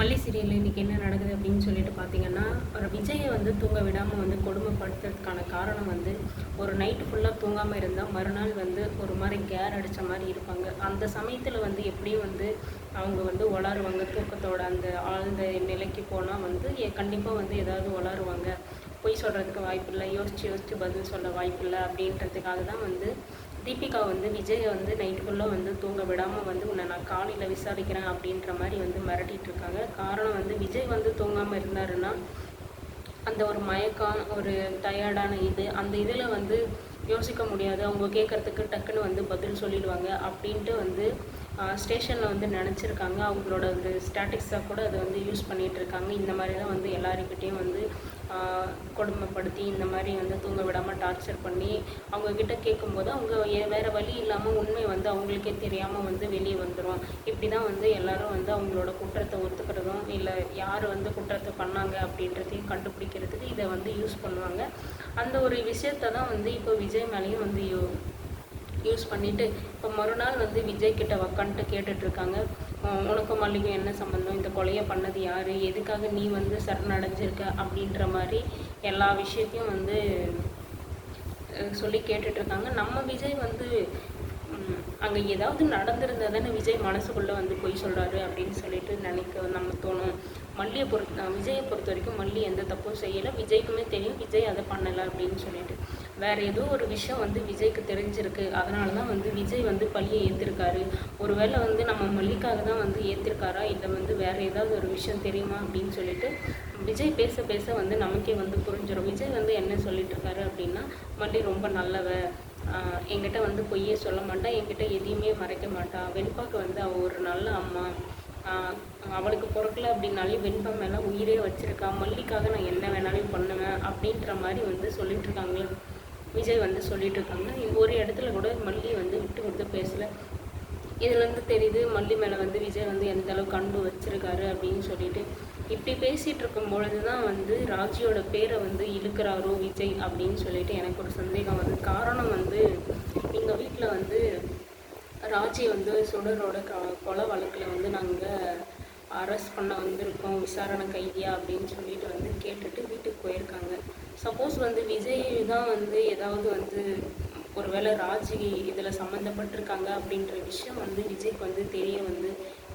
மல்லி சீரியலில் இன்றைக்கி என்ன நடக்குது அப்படின்னு சொல்லிட்டு பார்த்தீங்கன்னா, ஒரு விஜயை வந்து தூங்க விடாமல் வந்து கொடுமைப்படுத்துறதுக்கான காரணம் வந்து, ஒரு நைட்டு ஃபுல்லாக தூங்காமல் இருந்தால் மறுநாள் வந்து ஒரு மாதிரி கேர் அடித்த மாதிரி இருப்பாங்க. அந்த சமயத்தில் வந்து எப்படியும் வந்து அவங்க வந்து உளருவாங்க. தூக்கத்தோட அந்த ஆழ்ந்த நிலைக்கு போனால் வந்து கண்டிப்பாக வந்து ஏதாவது உளருவாங்க. பொய் சொல்கிறதுக்கு வாய்ப்பில்லை, யோசித்து யோசித்து பதில் சொல்ல வாய்ப்பில்லை அப்படின்றதுக்காக தான் வந்து தீபிகா வந்து விஜயை வந்து நைட்டு ஃபுல்லாக வந்து தூங்க விடாமல் வந்து உன்னை நான் காலையில் விசாரிக்கிறேன் அப்படின்ற மாதிரி வந்து மிரட்டிகிட்டு இருக்காங்க. காரணம் வந்து விஜய் வந்து தூங்காமல் இருந்தாருன்னா அந்த ஒரு மயக்கம், ஒரு டயர்டான அந்த இதில் வந்து யோசிக்க முடியாது. அவங்க கேட்குறதுக்கு டக்குன்னு வந்து பதில் சொல்லிடுவாங்க அப்படின்ட்டு வந்து ஸ்டேஷனில் வந்து நினச்சிருக்காங்க. அவங்களோட ஒரு ஸ்டாட்டிக்ஸாக கூட அதை வந்து யூஸ் பண்ணிகிட்ருக்காங்க. இந்த மாதிரி தான் வந்து எல்லாருக்கிட்டேயும் வந்து கொடுமைப்படுத்தி இந்த மாதிரி வந்து தூங்க விடாமல் டார்ச்சர் பண்ணி அவங்கக்கிட்ட கேட்கும்போது அவங்க வேறு வழி இல்லாமல் உண்மை வந்து அவங்களுக்கே தெரியாமல் வந்து வெளியே வந்துடும். இப்படி தான் வந்து எல்லோரும் வந்து அவங்களோட குற்றத்தை ஒத்துக்கிறதும் இல்லை யார் வந்து குற்றத்தை பண்ணாங்க அப்படின்றதையும் கண்டுபிடிக்கிறதுக்கு இதை வந்து யூஸ் பண்ணுவாங்க. அந்த ஒரு விஷயத்தை தான் வந்து இப்போ விஜய் மேலேயும் வந்து யூஸ் பண்ணிவிட்டு இப்போ மறுநாள் வந்து விஜய் கிட்ட உக்காந்துட்டு கேட்டுட்ருக்காங்க, உனக்கும் மல்லிக்கும் என்ன சம்மந்தம், இந்த கொலையை பண்ணது யார், எதுக்காக நீ வந்து சரணடைஞ்சிருக்க அப்படின்ற மாதிரி எல்லா விஷயத்தையும் வந்து சொல்லி கேட்டுட்ருக்காங்க. நம்ம விஜய் வந்து அங்கே ஏதாவது நடந்திருந்தால் தானே விஜய் மனசுக்குள்ளே வந்து பொய் சொல்கிறாரு அப்படின்னு சொல்லிட்டு நம்ம தோணும். விஜயை பொறுத்த வரைக்கும் மல்லி எந்த தப்பும் செய்யலை. விஜய்க்குமே தெரியும் விஜய் அதை பண்ணலை அப்படின்னு சொல்லிட்டு. வேறு ஏதோ ஒரு விஷயம் வந்து விஜய்க்கு தெரிஞ்சிருக்கு. அதனால தான் வந்து விஜய் வந்து பழியை ஏற்றிருக்காரு. ஒருவேளை வந்து நம்ம மல்லிக்காக தான் வந்து ஏற்றிருக்காரா, இல்லை வந்து வேறு ஏதாவது ஒரு விஷயம் தெரியுமா அப்படின்னு சொல்லிட்டு விஜய் பேச பேச வந்து நமக்கே வந்து புரிஞ்சிடும். விஜய் வந்து என்ன சொல்லிட்டு இருக்காரு அப்படின்னா, மல்லி ரொம்ப நல்லவ, என்கிட்ட வந்து பொய்யே சொல்ல மாட்டா, என்கிட்ட எதையுமே மறைக்க மாட்டா, வெண்பாக்கு வந்து அவள் ஒரு நல்ல அம்மா, அவளுக்கு பிறக்கல அப்படின்னாலே வெண்பா மேலே உயிரே வச்சுருக்கா, மல்லிக்காக நான் என்ன வேணாலும் பண்ணுவேன் அப்படின்ற மாதிரி வந்து சொல்லிகிட்ருக்காங்க. விஜய் வந்து சொல்லிகிட்ருக்காங்க. ஒரு இடத்துல கூட மல்லி வந்து விட்டு கொடுத்து பேசலை. இதுலேருந்து தெரியுது மல்லி மேலே வந்து விஜய் வந்து எந்தளவுக்கு அன்பு வச்சுருக்காரு அப்படின்னு சொல்லிட்டு. இப்படி பேசிகிட்டு இருக்கும் பொழுது தான் வந்து ராஜியோட பேரை வந்து இழுக்கிறாரோ விஜய் அப்படின்னு சொல்லிட்டு எனக்கு ஒரு சந்தேகம் வருது. காரணம் வந்து எங்கள் வீட்டில் வந்து ராஜி வந்து சுடரோட கொலை வழக்கில் வந்து நாங்கள் அரெஸ்ட் பண்ண வந்திருக்கோம், விசாரணை கைதியா அப்படின்னு சொல்லிட்டு வந்து கேட்டுட்டு வீட்டுக்கு போயிருக்காங்க. சப்போஸ் வந்து விஜய் தான் வந்து ஏதாவது வந்து ஒருவேளை ராஜி இதில் சம்மந்தப்பட்டிருக்காங்க அப்படின்ற விஷயம் வந்து விஜய்க்கு வந்து தெரிய வந்து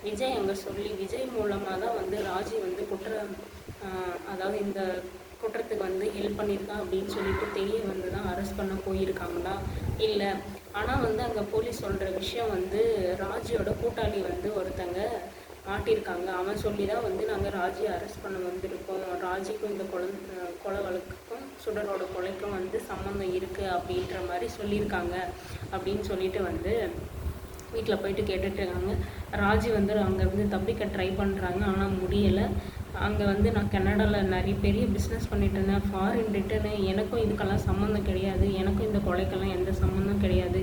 விஜய் அங்கே சொல்லி விஜய் மூலமாக தான் வந்து ராஜி வந்து அதாவது இந்த குற்றத்துக்கு வந்து ஹெல்ப் பண்ணியிருக்கா அப்படின்னு சொல்லிட்டு தெரிய வந்து தான் அரெஸ்ட் பண்ண போயிருக்காங்களா இல்லை. ஆனால் வந்து அங்கே போலீஸ் சொல்கிற விஷயம் வந்து ராஜியோட கூட்டாளி வந்து ஒருத்தங்க மாட்டியிருக்காங்க. அவன் சொல்லி தான் வந்து நாங்கள் ராஜியை அரெஸ்ட் பண்ண வந்திருக்கோம், ராஜிக்கும் இந்த கொலை வழக்குக்கும் சுடரோட கொலைக்கும் வந்து சம்மந்தம் இருக்குது அப்படின்ற மாதிரி சொல்லியிருக்காங்க அப்படின்னு சொல்லிட்டு வந்து வீட்டில் போயிட்டு கேட்டுட்ருக்காங்க. ராஜி வந்து அங்கேருந்து தப்பிக்க ட்ரை பண்ணுறாங்க, ஆனால் முடியலை. அங்கே வந்து நான் கனடாவில் நிறைய பெரிய பிஸ்னஸ் பண்ணிட்டு இருந்தேன், ஃபாரின் ரிட்டர்னு, எனக்கும் இதுக்கெல்லாம் சம்மந்தம் கிடையாது, எனக்கும் இந்த கொலைக்கெல்லாம் எந்த சம்மந்தம் கிடையாது,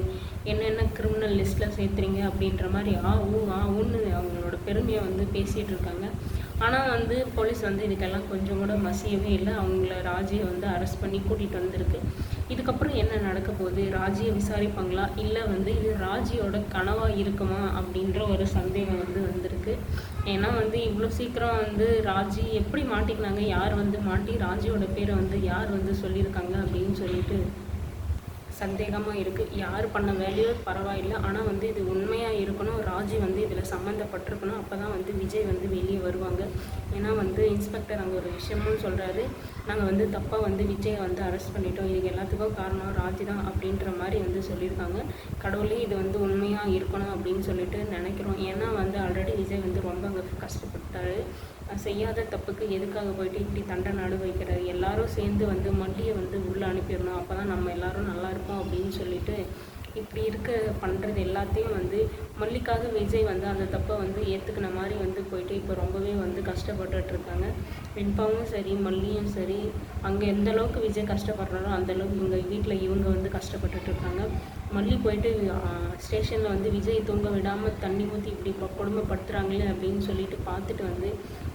என்னென்ன கிரிமினல் லிஸ்ட்டில் சேர்த்துறீங்க அப்படின்ற மாதிரி ஊன்னு அவங்களோட பெருமையை வந்து பேசிகிட்டு இருக்காங்க. ஆனால் வந்து போலீஸ் வந்து இதுக்கெல்லாம் கொஞ்சம் கூட மசியவே இல்லை. அவங்கள ராஜியை வந்து அரெஸ்ட் பண்ணி கூட்டிகிட்டு வந்திருக்கு. இதுக்கப்புறம் என்ன நடக்க போகுது, ராஜியை விசாரிப்பாங்களா இல்லை வந்து இது ராஜியோட கனவாக இருக்குமா அப்படின்ற ஒரு சந்தேகம் வந்து வந்திருக்கு. ஏன்னா வந்து இவ்வளோ சீக்கிரம் வந்து ராஜி எப்படி மாட்டிக்கினாங்க, யார் வந்து மாட்டி ராஜியோட பேரை வந்து யார் வந்து சொல்லியிருக்காங்க அப்படின்னு சொல்லிட்டு சந்தேகமாக இருக்குது. யார் பண்ண வேலையோ பரவாயில்லை, ஆனால் வந்து இது உண்மையாக இருக்கணும், ராஜி வந்து இதில் சம்மந்தப்பட்டிருக்கணும். அப்போ தான் வந்து விஜய் வந்து வெளியே வருவாங்க. ஏன்னா வந்து இன்ஸ்பெக்டர் அங்கே ஒரு விஷயமும் சொல்கிறாரு, நாங்கள் வந்து தப்பாக வந்து விஜயை வந்து அரெஸ்ட் பண்ணிட்டோம், இதுக்கு எல்லாத்துக்கும் காரணம் ராஜி தான் அப்படின்ற மாதிரி வந்து சொல்லியிருக்காங்க. கடவுளே இது வந்து உண்மையாக இருக்கணும் அப்படின்னு சொல்லிட்டு நினைக்கிறோம். ஏன்னா வந்து ஆல்ரெடி விஜய் வந்து ரொம்ப அங்கே கஷ்டப்பட்டாரு. செய்யாத தப்புக்கு எதுக்காக போயிட்டு இப்படி தண்டனை அனுபவிக்கிறாரு. எல்லாரும் சேர்ந்து வந்து மல்லியை வந்து உள்ளே அனுப்பிடணும், அப்போ தான் நம்ம எல்லோரும் நல்லா இருப்போம் அப்படின்னு சொல்லிட்டு இப்படி பண்ணுறது எல்லாத்தையும் வந்து மல்லிக்காக விஜய் வந்து அந்த தப்பை வந்து ஏற்றுக்கின மாதிரி வந்து போயிட்டு இப்போ ரொம்பவே வந்து கஷ்டப்பட்டுட்ருக்காங்க. வெண்பாவும் சரி மல்லியும் சரி, அங்கே எந்த அளவுக்கு விஜய் கஷ்டப்படுறாரோ அந்தளவுக்கு இவங்க வீட்டில் இவங்க வந்து கஷ்டப்பட்டுட்ருக்காங்க. மல்லி போயிட்டு ஸ்டேஷனில் வந்து விஜய் தூங்க விடாமல் தண்ணி ஊற்றி இப்படி கொடுமைப்படுத்துகிறாங்களே அப்படின்னு சொல்லிட்டு பார்த்துட்டு வந்து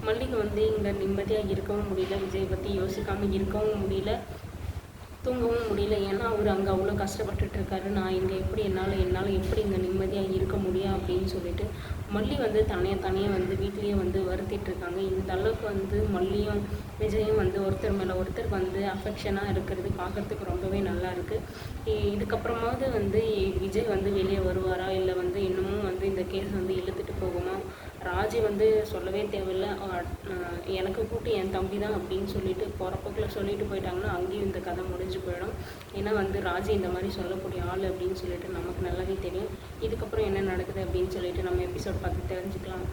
மல்லிக்கு வந்து இங்கே நிம்மதியாக இருக்கவும் முடியல, விஜய் பற்றி யோசிக்காமல் இருக்கவும் முடியல, தூங்கவும் முடியல. ஏன்னா அவர் அங்கே அவ்வளோ கஷ்டப்பட்டுட்ருக்காரு. நான் இங்கே எப்படி என்னால் எப்படி இங்கே நிம்மதியாக இருக்க முடியும் அப்படின்னு சொல்லிட்டு மல்லி வந்து தனியாக வந்து வீட்லேயே வந்து நடத்திட்டு இருக்காங்க. இந்த அளவுக்கு வந்து மல்லியும் விஜயும் வந்து ஒருத்தர் மேலே ஒருத்தர் வந்து அஃபெக்ஷனாக இருக்கிறது பார்க்குறதுக்கு ரொம்பவே நல்லா இருக்குது. இதுக்கப்புறமாவது வந்து விஜய் வந்து வெளியே வருவாரா, இல்லை வந்து இன்னமும் வந்து இந்த கேஸ் வந்து இழுத்துட்டு போகுமா? ராஜி வந்து சொல்லவே தேவையில்லை, எனக்கு கூட்டி என் தம்பி தான் அப்படின்னு சொல்லிட்டு போகிறப்போக்கில் சொல்லிட்டு போயிட்டாங்கன்னா அங்கேயும் இந்த கதை முடிஞ்சு போயிடும். ஏன்னா வந்து ராஜி இந்த மாதிரி சொல்லக்கூடிய ஆள் அப்படின்னு சொல்லிட்டு நமக்கு நல்லாவே தெரியும். இதுக்கப்புறம் என்ன நடக்குது அப்படின்னு சொல்லிட்டு நம்ம எபிசோட் பார்த்து தெரிஞ்சுக்கலாம்.